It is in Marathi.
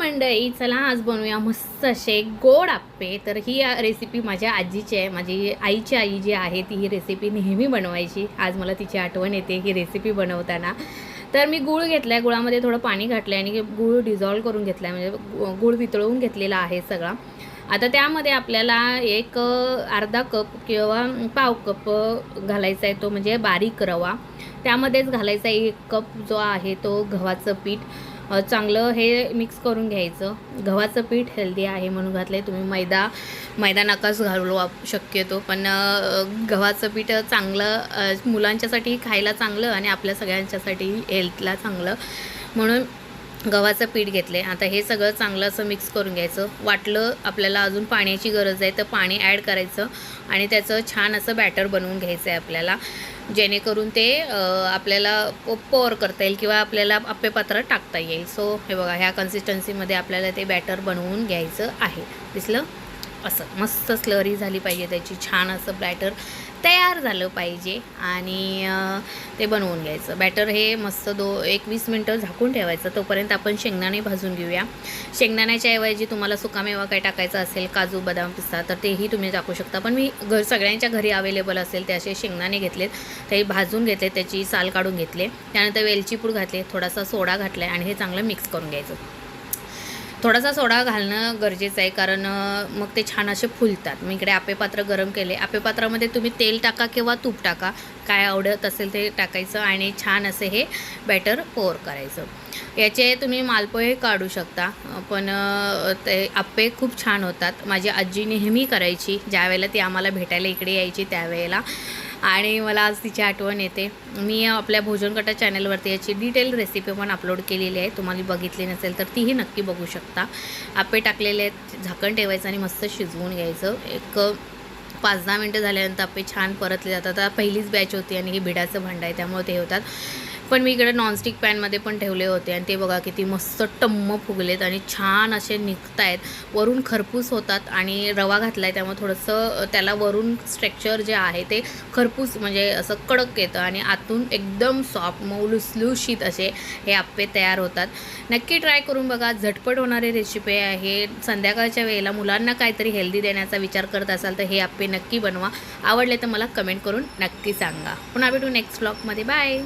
मंडळी, चला आज बनवूया मस्त असे गोड आप्पे. तर ही रेसिपी माझ्या आजीची आहे. माझी आईची आई जी आहे ती ही रेसिपी नेहमी बनवायची. आज मला तिची आठवण येते ही रेसिपी बनवताना. तर मी गूळ घेतला आहे, गुळामध्ये थोडं पाणी घातलं आहे आणि गूळ डिझॉल्व करून घेतला आहे, म्हणजे गूळ वितळवून घेतलेला आहे सगळा. आता त्यामध्ये आपल्याला एक अर्धा कप किंवा पाव कप घालायचा आहे, तो म्हणजे बारीक रवा. त्यामध्येच घालायचा 1 कप जो आहे तो गव्हाचं पीठ. चांगलं हे मिक्स करून घ्यायचं. गव्हाचं पीठ हेल्दी आहे म्हणून घातलं आहे. तुम्ही मैदा नकाच घालू शक्यतो, पण गव्हाचं पीठ चांगलं, मुलांच्यासाठी खायला चांगलं आणि आपल्या सगळ्यांच्यासाठी हेल्थला चांगलं म्हणून गव्हाचं पीठ घेतले. आता हे सगळं चांगलं असं मिक्स करून घ्यायचं. वाटलं आपल्याला अजून पाण्याची गरज आहे तर पाणी ॲड करायचं आणि त्याचं छान असं बॅटर बनवून घ्यायचं आहे आपल्याला, जेणेकरून ते आपल्याला पोर करता येईल किंवा आपल्याला आप्पे पात्रात टाकता येईल. सो हे बघा, ह्या कन्सिस्टन्सीमध्ये आपल्याला ते बॅटर बनवून घ्यायचं आहे. दिसलं? असं मस्त स्लरी झाली पाहिजे त्याची, छान असं बॅटर तयार झालं पाहिजे आणि ते बनवून घ्यायचं. बॅटर हे मस्त 21 मिनटं झाकून ठेवायचं. तोपर्यंत आपण शेंगदाणे भाजून घेऊया. शेंगदाण्याच्या ऐवजी तुम्हाला सुकामेवा काय टाकायचा असेल, काजू बदाम पिस्ता, तर तेही तुम्ही टाकू शकता. पण मी सगळ्यांच्या घरी अवेलेबल असेल ते असे शेंगदाणे घेतलेत, ते भाजून घेतले, त्याची साल काढून घेतले. त्यानंतर वेलची पूड घातले, थोडासा सोडा घातला आहे आणि हे चांगलं मिक्स करून घ्यायचं. थोडासा सोडा घालणं गरजेचं आहे, कारण मग ते छान असे फुलतात. मी इकडे आप्पेपात्र गरम केले. आप्पेपात्रामध्ये तुम्ही तेल टाका किंवा तूप टाका, काय आवडत असेल ते टाकायचं आणि छान असे हे बॅटर पोर करायचं. याचे तुम्ही मालपोहे काढू शकता, पण ते आप्पे खूप छान होतात. माझी आजी नेहमी करायची, ज्यावेळेला ती आम्हाला भेटायला इकडे यायची त्यावेळेला, आणि मला आज तिची आठवण येते. मी आपल्या भोजनकटा चॅनलवरती याची डिटेल रेसिपी पण अपलोड केलेली आहे. तुम्हाला बघितली नसेल तर तीही नक्की बघू शकता. आप्पे टाकलेले आहेत, झाकण ठेवायचं आणि मस्त शिजवून घ्यायचं. एक 5-10 मिनटं झाल्यानंतर आप्पे छान परतले जातात. आता पहिलीच बॅच होती आणि हे भिडाचं भांडं आहे त्यामुळे ते होतात. पण मी इकडे नॉनस्टिक पॅनमध्ये पण ठेवले होते आणि ते बघा किती मस्त टम्म फुगलेत आणि छान असे निघत आहेत. वरून खरपूस होतात आणि रवा घातला आहे त्यामुळे थोडंसं त्याला वरून स्ट्रक्चर जे आहे ते खरपूस, म्हणजे असं कडक येतं आणि आतून एकदम सॉफ्ट मऊ लुसलुशीत असे हे आप्पे तयार होतात. नक्की ट्राय करून बघा. झटपट होणारी रेसिपी आहे. संध्याकाळच्या वेळेला मुलांना काहीतरी हेल्दी देण्याचा विचार करत असाल तर हे आप्पे नक्की बनवा. आवडले तर मला कमेंट करून नक्की सांगा. पुन्हा भेटू नेक्स्ट ब्लॉगमध्ये. बाय.